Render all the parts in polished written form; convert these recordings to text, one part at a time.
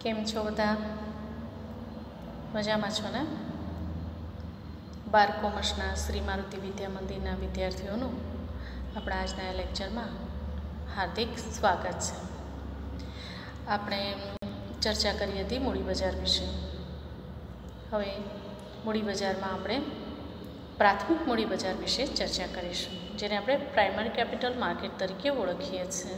કેમ છો બધા? મજામાં છો ને? 12 કોમર્સના શ્રી મારુતિ વિદ્યા મંદિરના વિદ્યાર્થીઓનું આપણા આજના લેક્ચરમાં હાર્દિક સ્વાગત છે. આપણે ચર્ચા કરી હતી મૂડી બજાર વિશે. હવે મૂડી બજારમાં આપણે પ્રાથમિક મૂડી બજાર વિશે ચર્ચા કરીશું, જેને આપણે પ્રાઇમરી કેપિટલ માર્કેટ તરીકે ઓળખીએ છીએ.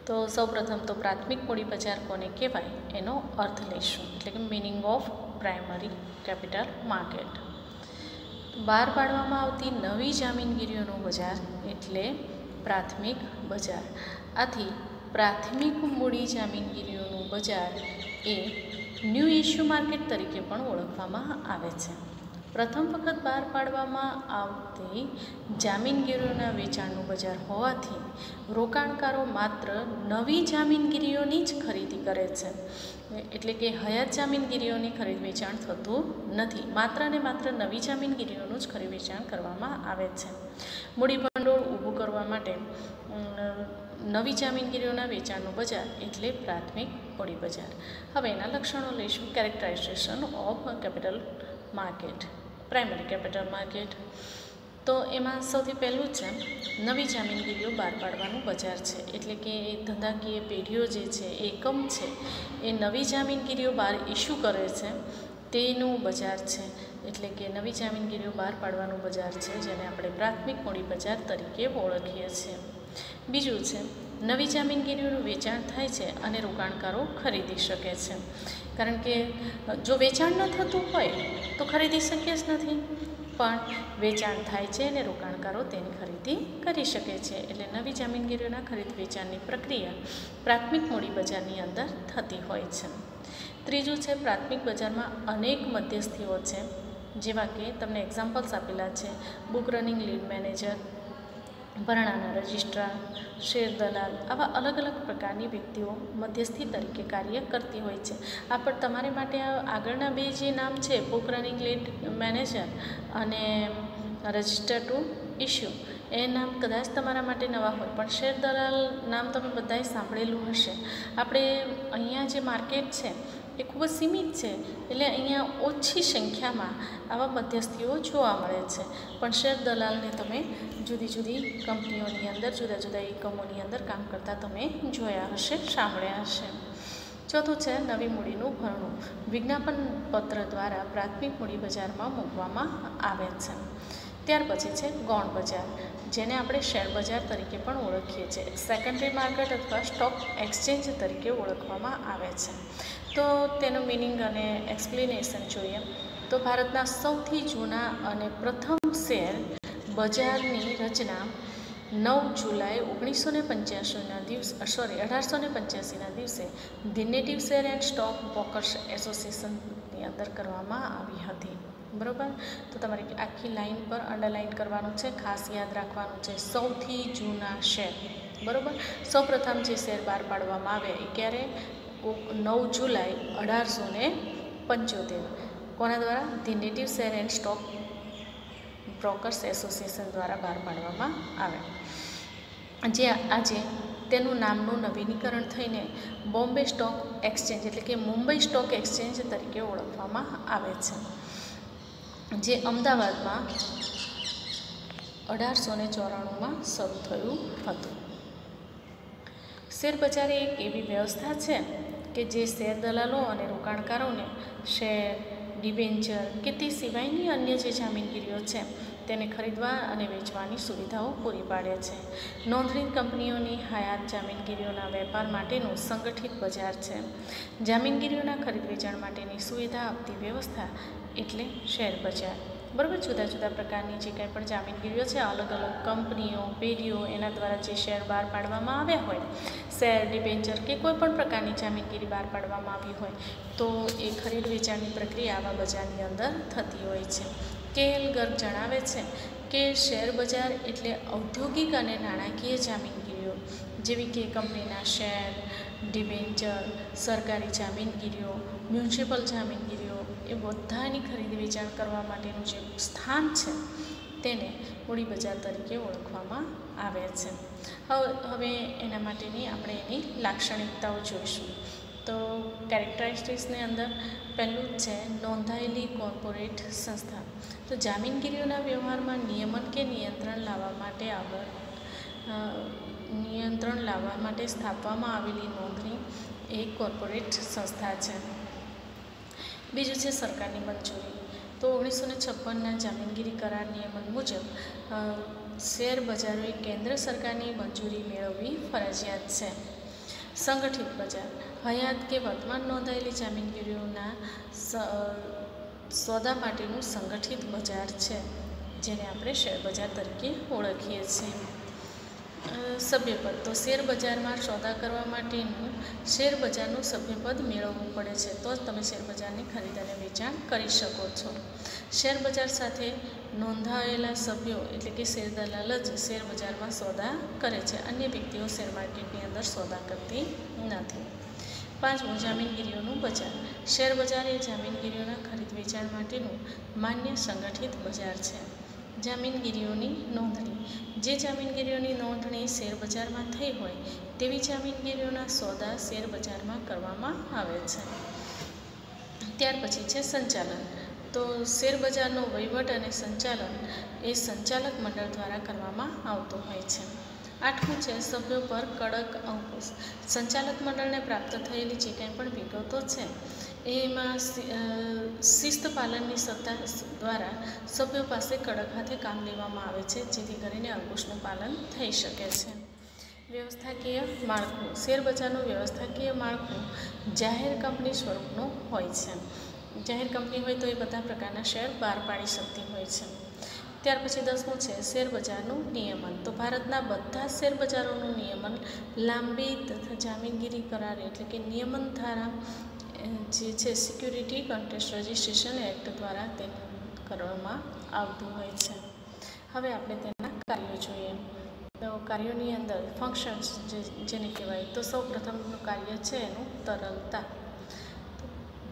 તો સૌપ્રથમ તો પ્રાથમિક મૂડી બજાર કોને કહેવાય એનો અર્થ લઈશું, એટલે કે meaning of primary capital market. બહાર પાડવામાં આવતી નવી જામીનગીરીઓનું બજાર એટલે પ્રાથમિક બજાર. આથી પ્રાથમિક મૂડી જામીનગીરીઓનું બજાર એ ન્યૂ ઇશ્યુ માર્કેટ તરીકે પણ ઓળખવામાં આવે છે. પ્રથમ વખત બહાર પાડવામાં આવતી જામીનગીરીઓના વેચાણનું બજાર હોવાથી રોકાણકારો માત્ર નવી જામીનગીરીઓની જ ખરીદી કરે છે, એટલે કે હયાત જામીનગીરીઓની ખરીદ વેચાણ થતું નથી. માત્ર ને માત્ર નવી જામીનગીરીઓનું જ ખરીદ વેચાણ કરવામાં આવે છે. મૂડી ભંડોળ ઊભું કરવા માટે નવી જામીનગીરીઓના વેચાણનું બજાર એટલે પ્રાથમિક મૂડી બજાર. હવે એના લક્ષણો લઈશું. Characterisation of capital market, primary capital market. તો એમાં સૌથી પહેલું છે નવી જામીનગીરીઓ બહાર પાડવાનું બજાર છે, એટલે કે ધંધાકીય પેઢીઓ જે છે, એકમ છે, એ નવી જામીનગીરીઓ બહાર ઇસ્યુ કરે છે તેનું બજાર છે, એટલે કે નવી જામીનગીરીઓ બહાર પાડવાનું બજાર છે, જેને આપણે પ્રાથમિક મૂડી બજાર તરીકે ઓળખીએ છીએ. બીજું છે નવી જામીનગીરીઓનું વેચાણ થાય છે અને રોકાણકારો ખરીદી શકે છે, કારણ કે જો વેચાણ ન થતું હોય તો ખરીદી શક્ય જ નથી, પણ વેચાણ થાય છે અને રોકાણકારો તેની ખરીદી કરી શકે છે. એટલે નવી જામીનગીરીઓના ખરીદ વેચાણની પ્રક્રિયા પ્રાથમિક મૂડી બજારની અંદર થતી હોય છે. ત્રીજું છે પ્રાથમિક બજારમાં અનેક મધ્યસ્થીઓ છે, જેવા કે તમને એક્ઝામ્પલ્સ આપેલા છે: બુક રનિંગ લીડ મેનેજર, ભરણાના રજિસ્ટ્રાર, શેર દલાલ. આવા અલગ અલગ પ્રકારની વ્યક્તિઓ મધ્યસ્થી તરીકે કાર્ય કરતી હોય છે. આ પણ તમારે માટે આગળના બે જે નામ છે, બુક રનિંગ લીડ મેનેજર અને રજિસ્ટર ટુ ઇશ્યુ, એ નામ કદાચ તમારા માટે નવા હોય, પણ શેર દલાલ નામ તમે બધાએ સાંભળેલું હશે. આપણે અહીંયા જે માર્કેટ છે એ ખૂબ જ સીમિત છે, એટલે અહીંયા ઓછી સંખ્યામાં આવા મધ્યસ્થીઓ જોવા મળે છે, પણ શેર દલાલને તમે જુદી જુદી કંપનીઓની અંદર, જુદા જુદા એકમોની અંદર કામ કરતા તમે જોયા હશે, સાંભળ્યા હશે. ચોથું છે નવી મૂડીનું ભરણું. વિજ્ઞાપન પત્ર દ્વારા પ્રાથમિક મૂડી બજારમાં મૂકવામાં આવે છે. ત્યાર પછી છે ગૌણ બજાર, જેને આપણે શેર બજાર તરીકે પણ ઓળખીએ છીએ. સેકન્ડરી માર્કેટ અથવા સ્ટોક એક્સચેન્જ તરીકે ઓળખવામાં આવે છે. તો તેનું મિનિંગ અને એક્સપ્લેનેશન જોઈએ તો ભારતના સૌથી જૂના અને પ્રથમ શેર બજારની રચના 9 જુલાઈ 1885ના દિવસે ધી native share and stock brokers એસોસિએશનની અંદર કરવામાં આવી હતી. બરાબર? તો તમારે આખી લાઈન પર અંડરલાઇન કરવાનું છે, ખાસ યાદ રાખવાનું છે સૌથી જૂના શેર. બરાબર? સૌપ્રથમ જે શેર બહાર પાડવામાં આવ્યા એ ક્યારે? 9 જુલાઈ 1875. કોના દ્વારા? The native share and stock brokers association દ્વારા બહાર પાડવામાં આવે, જે આજે તેનું નામનું નવીનીકરણ થઈને બોમ્બે સ્ટોક એક્સચેન્જ એટલે કે મુંબઈ સ્ટોક એક્સચેન્જ તરીકે ઓળખવામાં આવે છે, જે અમદાવાદમાં 1894માં શરૂ થયું હતું. શેર બજાર એક એવી વ્યવસ્થા છે કે જે શેર દલાલો અને રોકાણકારોને શેર, ડિબેન્ચર કે તે સિવાયની અન્ય જે જામીનગીરીઓ છે તેને ખરીદવા અને વેચવાની સુવિધાઓ પૂરી પાડે છે. નોંધણી કંપનીઓની હયાત જામીનગીરીઓના વેપાર માટેનું સંગઠિત બજાર છે. જામીનગીરીઓના ખરીદ વેચાણ માટેની સુવિધા આપતી વ્યવસ્થા એટલે શેર બજાર. બરાબર? જુદા જુદા પ્રકારની જે કંઈ પણ જામીનગીરીઓ છે, અલગ અલગ કંપનીઓ, પેઢીઓ, એના દ્વારા જે શેર બહાર પાડવામાં આવ્યા હોય, શેર, ડિબેન્ચર કે કોઈ પણ પ્રકારની જામીનગીરી બહાર પાડવામાં આવી હોય, તો એ ખરીદ વેચાણની પ્રક્રિયા આવા બજારની અંદર થતી હોય છે. કે.એલ. ગર્ગ જણાવે છે કે શેર બજાર એટલે ઔદ્યોગિક અને નાણાકીય જામીનગીરીઓ, જેવી કે કંપનીના શેર, ડિબેન્ચર, સરકારી જામીનગીરીઓ, મ્યુનિસિપલ જામીનગીરીઓ, એ બધાની ખરીદ વેચાણ કરવા માટેનું જે સ્થાન છે તેને મૂડી બજાર તરીકે ઓળખવામાં આવે છે. હવે એના માટેની આપણે એની લાક્ષણિકતાઓ જોઈશું. તો કેરેક્ટરિસ્ટિક્સની અંદર પહેલું જ છે નોંધાયેલી કોર્પોરેટ સંસ્થા. તો જામીનગીરીઓના વ્યવહારમાં નિયમન કે નિયંત્રણ લાવવા માટે સ્થાપવામાં આવેલી નોંધણી એ કોર્પોરેટ સંસ્થા છે. બીજું છે સરકારની મંજૂરી. તો 1956ના જામીનગીરી કરાર નિયમન મુજબ શેર બજારોએ કેન્દ્ર સરકારની મંજૂરી મેળવવી ફરજિયાત છે. સંગઠિત બજાર હયાત કે વર્તમાન નોંધાયેલી જામીનગીરીઓના સોદા માટેનું સંગઠિત બજાર છે, જેને આપણે શેર બજાર તરીકે ઓળખીએ છીએ. સભ્યપદ. તો શેર બજારમાં સોદા કરવા માટેનું શેર બજારનું સભ્યપદ મેળવવું પડે છે, તો જ તમે શેર બજારની ખરીદ અને વેચાણ કરી શકો છો. શેર બજાર સાથે નોંધાયેલા સભ્યો એટલે કે શેર દલાલ જ શેર બજારમાં સોદા કરે છે. અન્ય વ્યક્તિઓ શેર માર્કેટની અંદર સોદા કરતી નથી. 5. જામીનગીરીઓનું બજાર. શેર બજાર એ જામીનગીરીઓના ખરીદ વેચાણ માટેનું માન્ય સંગઠિત બજાર છે. જામીનગીરીઓની નોંધણી. જે જામીનગીરીઓની નોંધણી શેર બજારમાં થઈ હોય તેવી જામીનગીરીઓના સોદા શેર બજારમાં કરવામાં આવે છે. ત્યાર પછી છે સંચાલન. તો શેર બજારનો વહીવટ અને સંચાલન એ સંચાલક મંડળ દ્વારા કરવામાં આવતું હોય છે. 8મું છે સભ્યો પર કડક અંકુશ. સંચાલક મંડળને પ્રાપ્ત થયેલી જે કંઈ પણ વિગતો છે એમાં શિસ્ત પાલનની સત્તા દ્વારા સભ્યો પાસે કડક હાથે કામ લેવામાં આવે છે, જેથી કરીને અંકુશનું પાલન થઈ શકે છે. વ્યવસ્થાકીય માળખું. શેર બજારનું વ્યવસ્થાકીય માળખું જાહેર કંપની સ્વરૂપનું હોય છે. જાહેર કંપની હોય તો એ બધા પ્રકારના શેર બહાર પાડી શકતી હોય છે. ત્યાર પછી 10મું છે શેર બજારનું નિયમન. તો ભારતના બધા શેર બજારોનું નિયમન લાંબી તથા જામીનગીરી કરાર એટલે કે નિયમન ધારા જે છે સિક્યુરિટી કોન્ટ્રેક્ટ રજિસ્ટ્રેશન એક્ટ દ્વારા તે કરવામાં આવતું હોય છે. હવે આપણે તેના કાર્યો જોઈએ. તો કાર્યોની અંદર ફંક્શન્સ જેને કહેવાય, તો સૌ પ્રથમનું કાર્ય છે એનું તરલતા.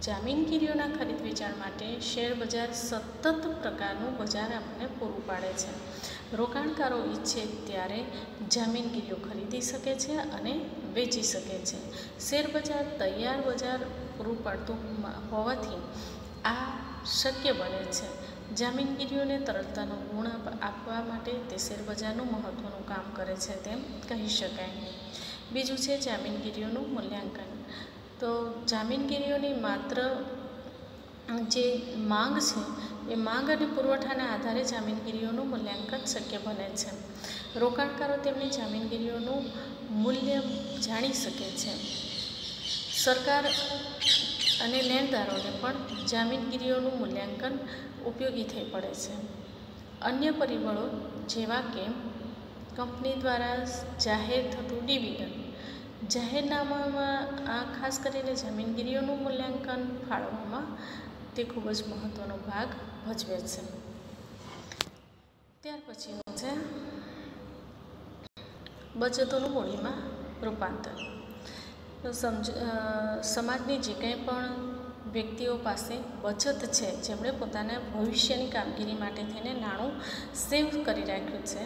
જામીનગીરીઓના ખરીદ વેચાણ માટે શેર બજાર સતત પ્રકારનું બજાર આપણને પૂરું પાડે છે. રોકાણકારો ઈચ્છે ત્યારે જામીનગીરીઓ ખરીદી શકે છે અને વેચી શકે છે. શેર બજાર તૈયાર બજાર પૂરું પાડતું હોવાથી આ શક્ય બને છે. જામીનગીરીઓને તરલતાનો ગુણ આપવા માટે તે શેર બજારનું મહત્ત્વનું કામ કરે છે તેમ કહી શકાય. બીજું છે જામીનગીરીઓનું મૂલ્યાંકન. તો જામીનગીરીઓની માત્ર જે માંગ છે એ માંગ અને પુરવઠાના આધારે જામીનગીરીઓનું મૂલ્યાંકન શક્ય બને છે. રોકાણકારો તેમની જામીનગીરીઓનું મૂલ્ય જાણી શકે છે. સરકાર અને લેણદારોને પણ જામીનગીરીઓનું મૂલ્યાંકન ઉપયોગી થઈ પડે છે. અન્ય પરિબળો જેવા કે કંપની દ્વારા જાહેર થતું ડિવિડન્ડ. જાહેરનામામાં આ ખાસ કરીને જામીનગીરીઓનું મૂલ્યાંકન ફાળવવામાં તે ખૂબ જ મહત્ત્વનો ભાગ ભજવે છે. ત્યાર પછીનું છે બચતોનું મૂડીમાં રૂપાંતર. સમાજની જે કંઈ પણ વ્યક્તિઓ પાસે બચત છે, જેમણે પોતાના ભવિષ્યની કામગીરી માટે થઈને નાણું સેવ કરી રાખ્યું છે,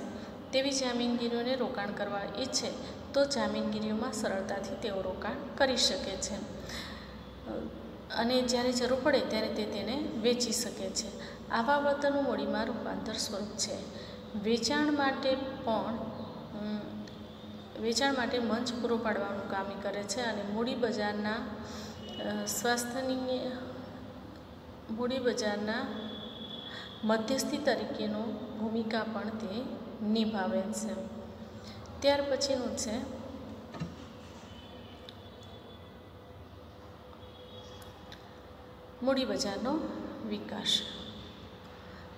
તેવી જામીનગીરીઓને રોકાણ કરવા ઈચ્છે તો જામીનગીરીઓમાં સરળતાથી તેઓ રોકાણ કરી શકે છે અને જ્યારે જરૂર પડે ત્યારે તે તેને વેચી શકે છે. આવા વળતરનું મૂડીમાં રૂપાંતર સ્વરૂપ છે. વેચાણ માટે મંચ પૂરો પાડવાનું કામ કરે છે અને મૂડી બજારના મધ્યસ્થી તરીકેનો ભૂમિકા પણ તે નિભાવે છે. ત્યાર પછીનું છે મૂડી બજારનો વિકાસ.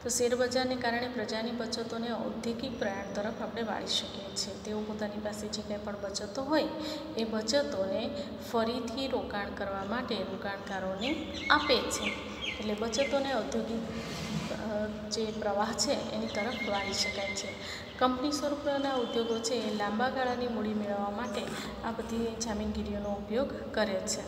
તો શેર બજારને કારણે પ્રજાની બચતોને ઔદ્યોગિક પ્રયાણ તરફ આપણે વાળી શકીએ છીએ. તેઓ પોતાની પાસે જે કંઈ પણ બચતો હોય એ બચતોને ફરીથી રોકાણ કરવા માટે રોકાણકારોને આપે છે. એટલે બચતોને ઔદ્યોગિક જે પ્રવાહ છે એની તરફ વાળી શકાય છે. કંપની સ્વરૂપના ઉદ્યોગો છે એ લાંબા ગાળાની મૂડી મેળવવા માટે આ બધી જામીનગીરીઓનો ઉપયોગ કરે છે.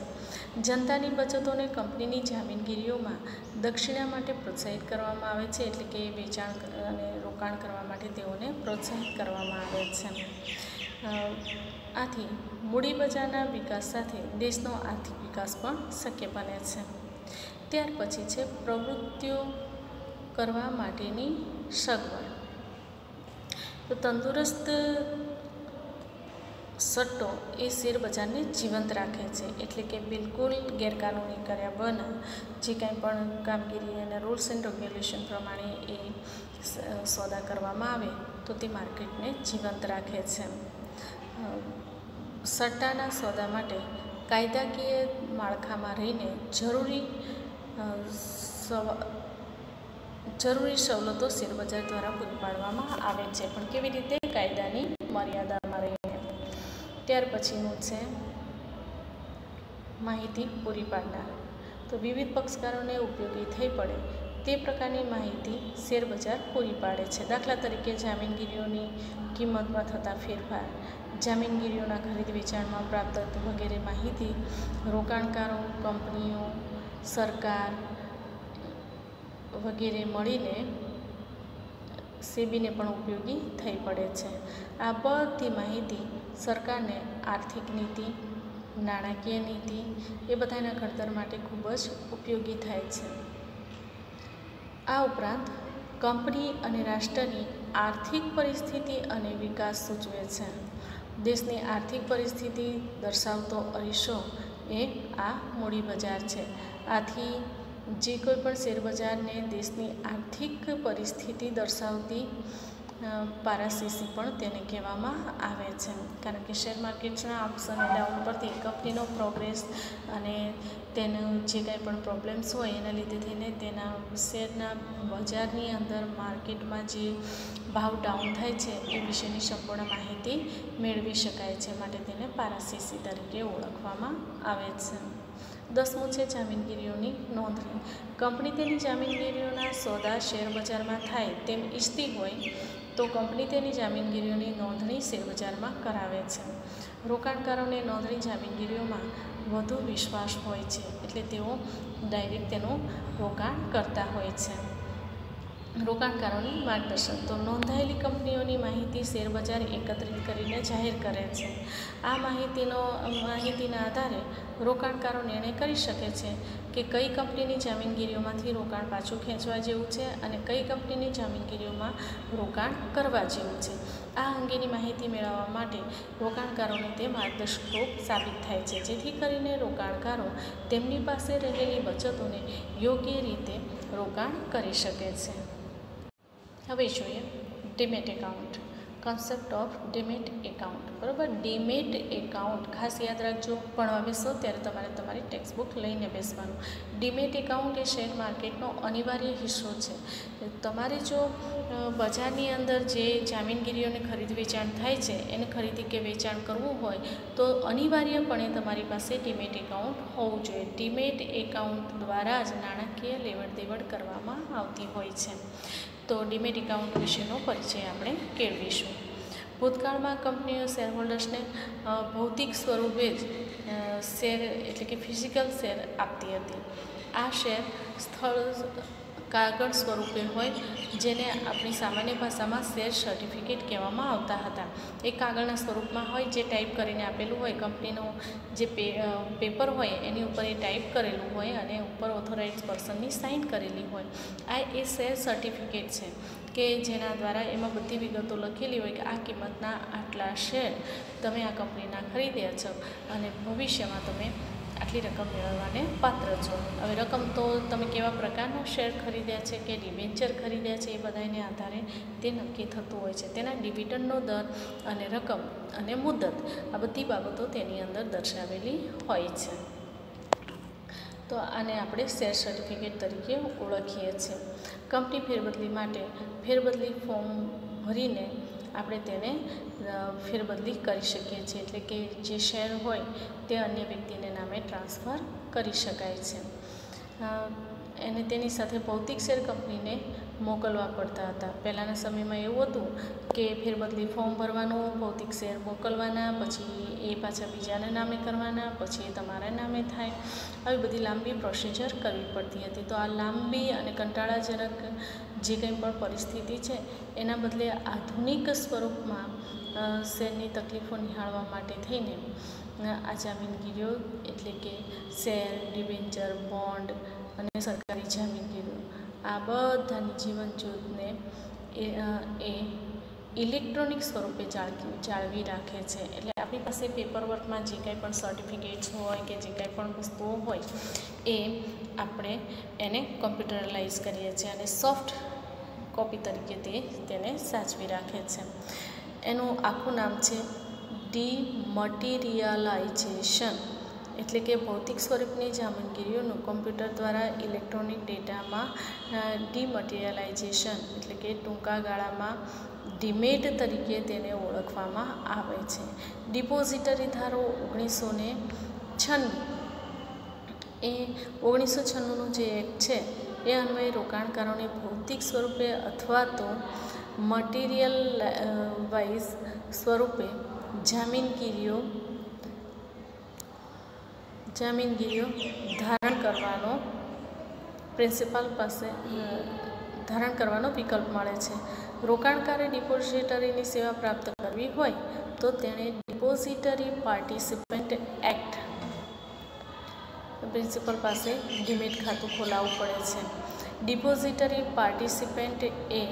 જનતાની બચતોને કંપનીની જામીનગીરીઓમાં દક્ષિણા માટે પ્રોત્સાહિત કરવામાં આવે છે, એટલે કે વેચાણ અને રોકાણ કરવા માટે તેઓને પ્રોત્સાહિત કરવામાં આવે છે. આથી મૂડી બજારના વિકાસ સાથે દેશનો આર્થિક વિકાસ પણ શક્ય બને છે. ત્યાર પછી છે પ્રવૃત્તિઓ કરવા માટેની સગવડ. તો તંદુરસ્ત સટ્ટો એ શેર બજારને જીવંત રાખે છે, એટલે કે બિલકુલ ગેરકાનૂની કર્યા વગર જે કાંઈ પણ કામગીરી અને રૂલ્સ એન્ડ રેગ્યુલેશન પ્રમાણે એ સોદા કરવામાં આવે તો તે માર્કેટને જીવંત રાખે છે. સટ્ટાના સોદા માટે કાયદાકીય માળખામાં રહીને જરૂરી સવલતો શેરબજાર દ્વારા પૂરી પાડવામાં આવે છે, પણ કેવી રીતે? કાયદાની મર્યાદામાં રહીને. ત્યાર પછીનું છે માહિતી પૂરી પાડનાર. તો વિવિધ પક્ષકારોને ઉપયોગી થઈ પડે તે પ્રકારની માહિતી શેરબજાર પૂરી પાડે છે. દાખલા તરીકે જામીનગીરીઓની કિંમતમાં થતા ફેરફાર, જામીનગીરીઓના ખરીદ વેચાણમાં પ્રાપ્ત વગેરે માહિતી રોકાણકારો, કંપનીઓ, સરકાર વગેરે મળીને સેબીને પણ ઉપયોગી થઈ પડે છે. આ બધી માહિતી સરકારને આર્થિક નીતિ, નાણાકીય નીતિ એ બધાના ઘડતર માટે ખૂબ જ ઉપયોગી થાય છે. આ ઉપરાંત કંપની અને રાષ્ટ્રની આર્થિક પરિસ્થિતિ અને વિકાસ સૂચવે છે. દેશની આર્થિક પરિસ્થિતિ દર્શાવતો અરીસો એ આ મૂડી બજાર છે. આથી જે કોઈ પણ શેરબજારને દેશની આર્થિક પરિસ્થિતિ દર્શાવતી પારાશીશી પણ તેને કહેવામાં આવે છે, કારણ કે શેર માર્કેટના અપ્સ અને ડાઉન પરથી કંપનીનો પ્રોગ્રેસ અને તેનું જે કાંઈ પણ પ્રોબ્લેમ્સ હોય એના લીધે થઈને તેના શેરના બજારની અંદર માર્કેટમાં જે ભાવ ડાઉન થાય છે એ વિશેની સંપૂર્ણ માહિતી મેળવી શકાય છે, માટે તેને પારાશીશી તરીકે ઓળખવામાં આવે છે. 10મું છે જામીનગીરીઓની નોંધણી. કંપની તેની જામીનગીરીઓના સોદા શેરબજારમાં થાય તેમ ઈચ્છતી હોય તો કંપની તેની જામીનગીરીઓની નોંધણી શેરબજારમાં કરાવે છે. રોકાણકારોને નોંધણી જામીનગીરીઓમાં વધુ વિશ્વાસ હોય છે, એટલે તેઓ ડાયરેક્ટ તેનું રોકાણ કરતા હોય છે. રોકાણકારોની માર્ગદર્શન. તો નોંધાયેલી કંપનીઓની માહિતી શેરબજાર એકત્રિત કરીને જાહેર કરે છે. આ માહિતીના આધારે રોકાણકારો નિર્ણય કરી શકે છે કે કઈ કંપનીની જામીનગીરીઓમાંથી રોકાણ પાછું ખેંચવા જેવું છે અને કઈ કંપનીની જામીનગીરીઓમાં રોકાણ કરવા જેવું છે. આ અંગેની માહિતી મેળવવા માટે રોકાણકારોને તે માર્ગદર્શકરૂપ સાબિત થાય છે, જેથી કરીને રોકાણકારો તેમની પાસે રહેલી બચતોને યોગ્ય રીતે રોકાણ કરી શકે છે. હવે જોઈએ demat account. Concept of demat account. બરાબર, ડીમેટ એકાઉન્ટ ખાસ યાદ રાખજો, ભણવા બેસો ત્યારે તમારે તમારી ટેક્સ્ટબુક લઈને બેસવાનું. ડીમેટ એકાઉન્ટ એ શેર માર્કેટનો અનિવાર્ય હિસ્સો છે. તમારે જો બજારની અંદર જે જામીનગીરીઓને ખરીદ વેચાણ થાય છે એને ખરીદી કે વેચાણ કરવું હોય તો અનિવાર્યપણે તમારી પાસે ડીમેટ એકાઉન્ટ હોવું જોઈએ. ડીમેટ એકાઉન્ટ દ્વારા જ નાણાકીય લેવડ દેવડ કરવામાં આવતી હોય છે. તો ડીમેટ એકાઉન્ટ વિશેનો પરિચય આપણે કેળવીશું. ભૂતકાળમાં કંપનીઓ શેરહોલ્ડર્સને ભૌતિક સ્વરૂપે જ શેર એટલે કે ફિઝિકલ શેર આપતી હતી. આ શેર સ્થળ કાગળ સ્વરૂપે હોય, જેને આપણી સામાન્ય ભાષામાં શેર સર્ટિફિકેટ કહેવામાં આવતા હતા. એ કાગળના સ્વરૂપમાં હોય, જે ટાઈપ કરીને આપેલું હોય. કંપનીનું જે પેપર હોય એની ઉપર એ ટાઈપ કરેલું હોય અને ઉપર ઓથોરાઇઝ પર્સનની સાઇન કરેલી હોય. આ એ શેર સર્ટિફિકેટ છે કે જેના દ્વારા એમાં બધી વિગતો લખેલી હોય કે આ કિંમતના આટલા શેર તમે આ કંપનીના ખરીદ્યા છો અને ભવિષ્યમાં તમે આટલી રકમ મેળવવાને પાત્ર છો. હવે રકમ તો તમે કેવા પ્રકારના શેર ખરીદ્યા છે કે ડિબેન્ચર ખરીદ્યા છે એ બધાને આધારે તે નક્કી થતું હોય છે. તેના ડિવિડન્ડનો દર અને રકમ અને મુદત આ બધી બાબતો તેની અંદર દર્શાવેલી હોય છે. તો આને આપણે શેર સર્ટિફિકેટ તરીકે ઓળખીએ છીએ. કંપની ફેરબદલી માટે ફેરબદલી ફોર્મ ભરીને આપણે તેને ફેરબદલી કરી શકીએ છીએ, એટલે કે જે શેર હોય તે અન્ય વ્યક્તિને નામે ટ્રાન્સફર કરી શકાય છે. અને તેની સાથે ભૌતિક શેર કંપનીને મોકલવા પડતા હતા. પહેલાંના સમયમાં એવું હતું કે ફેરબદલી ફોર્મ ભરવાનું, ભૌતિક શેર મોકલવાના, પછી એ પાછા બીજાના નામે કરવાના, પછી એ તમારા નામે થાય. આવી બધી લાંબી પ્રોસિજર કરવી પડતી હતી. તો આ લાંબી અને કંટાળાજનક જે કંઈ પણ પરિસ્થિતિ છે એના બદલે આધુનિક સ્વરૂપમાં શેરની તકલીફો નિહાળવા માટે થઈને આ જામીનગીરીઓ એટલે કે શેર, ડિબેન્ચર, બોન્ડ અને સરકારી જામીનગીરીઓ આ બધાની જીવન જ્યોતને એ ઇલેક્ટ્રોનિક સ્વરૂપે જાળવી રાખે છે. એટલે આપણી પાસે પેપર વર્કમાં જે કાંઈ પણ સર્ટિફિકેટ્સ હોય કે જે કાંઈ પણ વસ્તુઓ હોય એ આપણે એને કમ્પ્યુટરલાઇઝ કરીએ છીએ અને સોફ્ટ કોપી તરીકે તેને સાચવી રાખે છે. એનું આખું નામ છે ડીમટીરિયલાઇઝેશન, એટલે કે ભૌતિક સ્વરૂપની જામીનગીરીઓનું કમ્પ્યુટર દ્વારા ઇલેક્ટ્રોનિક ડેટામાં ડીમટીરિયલાઇઝેશન એટલે કે ટૂંકા ગાળામાં ડીમેટ તરીકે તેને ઓળખવામાં આવે છે. ડિપોઝિટરી ધારો 1996 એ 1996નું જે એક્ટ છે એ અન્વયે રોકાણકારોને ભૌતિક સ્વરૂપે અથવા તો મટીરિયલ વાઇઝ સ્વરૂપે જામીનગીરીઓ ધારણ કરવાનો પ્રિન્સિપાલ પાસે ધારણ કરવાનો વિકલ્પ મળે છે. રોકાણકારે ડિપોઝિટરીની સેવા પ્રાપ્ત કરવી હોય તો તેણે ડિપોઝિટરી પાર્ટિસિપન્ટ એક્ટ પ્રિન્સિપલ પાસે ડીમેટ ખાતું ખોલાવવું પડે છે. ડિપોઝિટરી પાર્ટિસિપન્ટ એ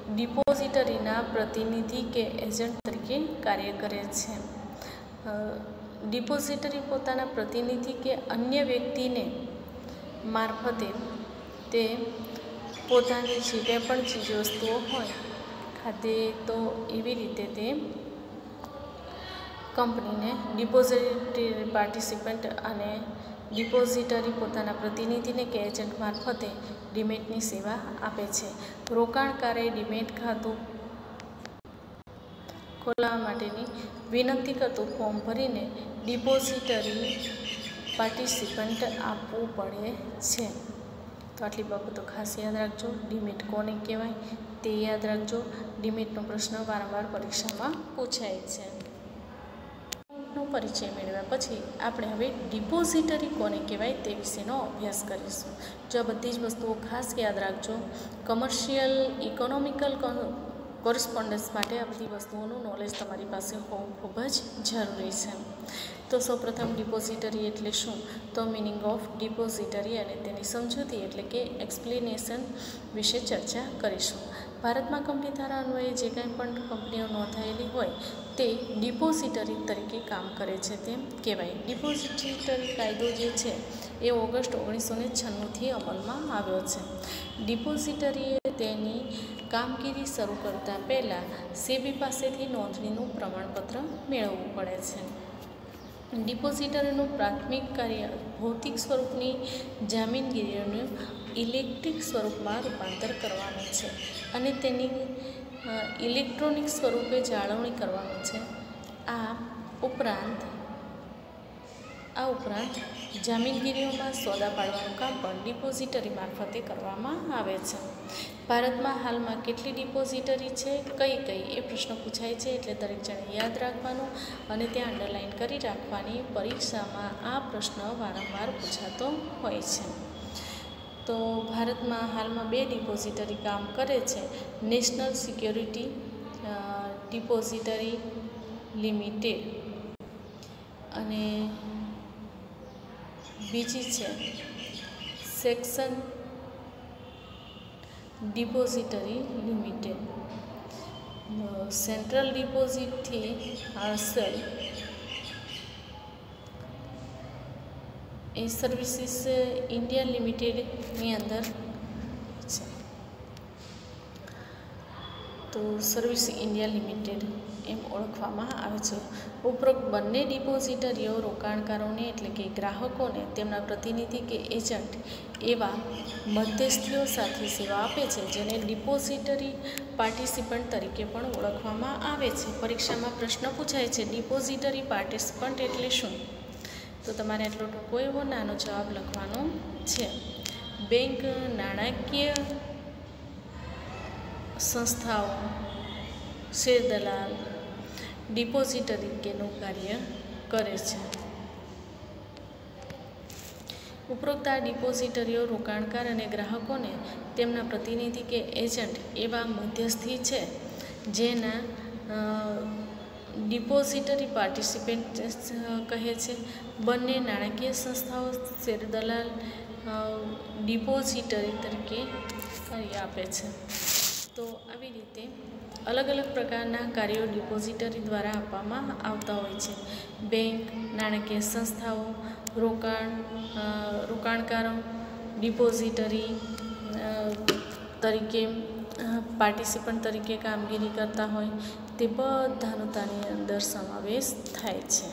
ડિપોઝિટરીના પ્રતિનિધિ કે એજન્ટ તરીકે કાર્ય કરે છે. ડિપોઝિટરી પોતાના પ્રતિનિધિ કે અન્ય વ્યક્તિને મારફતે તે પોતાની જે કંઈ પણ ચીજવસ્તુઓ હોય ખાતે તો એવી રીતે તે કંપનીને ડિપોઝિટરી પાર્ટિસિપન્ટ અને ડિપોઝિટરી પોતાના પ્રતિનિધિને કે એજન્ટ મારફતે ડીમેટની સેવા આપે છે. રોકાણકારે ડીમેટ ખાતું ખોલાવવા માટેની વિનંતી કરતું ફોર્મ ભરીને ડિપોઝિટરી પાર્ટિસિપન્ટ આપવું પડે છે. તો આટલી બાબતો ખાસ યાદ રાખજો. ડીમેટ કોને કહેવાય તે યાદ રાખજો. ડીમેટનો પ્રશ્ન વારંવાર પરીક્ષામાં પૂછાય છે. નો પરિચય મેળવ્યા પછી આપણે હવે ડિપોઝિટરી કોને કહેવાય તે વિશેનો અભ્યાસ કરીશું. જો આ બધી જ વસ્તુઓ ખાસ યાદ રાખજો. કમર્શિયલ ઇકોનોમિકલ કોરસ્પોન્ડન્સ માટે આ બધી વસ્તુઓનું નોલેજ તમારી પાસે હોવું ખૂબ જ જરૂરી છે. તો સૌપ્રથમ ડિપોઝિટરી એટલે શું? તો મિનિંગ ઓફ ડિપોઝિટરી અને તેની સમજૂતી એટલે કે એક્સપ્લેનેશન વિશે ચર્ચા કરીશું. ભારતમાં કંપની ધારા અન્વયે જે કંઈ પણ કંપનીઓ નોંધાયેલી હોય તે ડિપોઝિટરી તરીકે કામ કરે છે તેમ કહેવાય. ડિપોઝિટરી કાયદો જે છે એ ઓગસ્ટ 1996થી અમલમાં આવ્યો છે. ડિપોઝિટરીએ તેની કામગીરી શરૂ કરતાં પહેલાં સેબી પાસેથી નોંધણીનું પ્રમાણપત્ર મેળવવું પડે છે. ડિપોઝિટરીનું પ્રાથમિક કાર્ય ભૌતિક સ્વરૂપની જામીનગીરીઓનું ઇલેક્ટ્રિક સ્વરૂપમાં રૂપાંતર કરવાનું છે અને તેની ઇલેક્ટ્રોનિક સ્વરૂપે જાળવણી કરવાનું છે. આ ઉપરાંત જામીનગીરીઓમાં સોદા પાડવાનું કામ પણ ડિપોઝિટરી મારફતે કરવામાં આવે છે. ભારતમાં હાલમાં કેટલી ડિપોઝિટરી છે, કઈ એ પ્રશ્ન પૂછાય છે, એટલે દરેક જણે યાદ રાખવાનું અને ત્યાં અંડરલાઇન કરી રાખવાની. પરીક્ષામાં આ પ્રશ્ન વારંવાર પૂછાતો હોય છે. તો ભારતમાં હાલમાં 2 ડિપોઝિટરી કામ કરે છે. નેશનલ સિક્યોરિટી ડિપોઝિટરી લિમિટેડ અને બીજી છે સેક્શન ડિપોઝિટરી લિમિટેડ. સેન્ટ્રલ ડિપોઝિટથી હાંસલ એ સર્વિસીસ ઇન્ડિયા લિમિટેડની અંદર છે. તો સર્વિસ ઇન્ડિયા લિમિટેડ એમ ઓળખવામાં આવે છે. ઉપરોક્ત બંને ડિપોઝિટરીઓ રોકાણકારોને એટલે કે ગ્રાહકોને તેમના પ્રતિનિધિ કે એજન્ટ એવા મધ્યસ્થીઓ સાથે સેવા આપે છે જેને ડિપોઝિટરી પાર્ટિસિપન્ટ તરીકે પણ ઓળખવામાં આવે છે. પરીક્ષામાં પ્રશ્ન પૂછાય છે ડિપોઝિટરી પાર્ટિસિપન્ટ એટલે શું? તો તમારે આટલો ટૂંકો એવો નાનો જવાબ લખવાનો છે. બેંક, નાણાકીય સંસ્થાઓ, શેર દલાલ ડિપોઝિટરી તરીકેનું કાર્ય કરે છે. ઉપરોક્ત આ ડિપોઝિટરીઓ રોકાણકાર અને ગ્રાહકોને તેમના પ્રતિનિધિ કે એજન્ટ એવા મધ્યસ્થી છે જેના ડિપોઝિટરી પાર્ટિસિપેન્ટ કહે છે. બંને નાણાકીય સંસ્થાઓ શેર દલાલ ડિપોઝિટરી તરીકે કાર્ય આપે છે. તો આવી રીતે અલગ અલગ પ્રકારના કાર્યો ડિપોઝિટરી દ્વારા આપવામાં આવતા હોય છે. બેંક, નાણાકીય સંસ્થાઓ, રોકાણકારો ડિપોઝિટરી તરીકે પાર્ટિસિપન્ટ તરીકે કામગીરી કરતા હોય તે બધાનો તાની અંદર સમાવેશ થાય છે.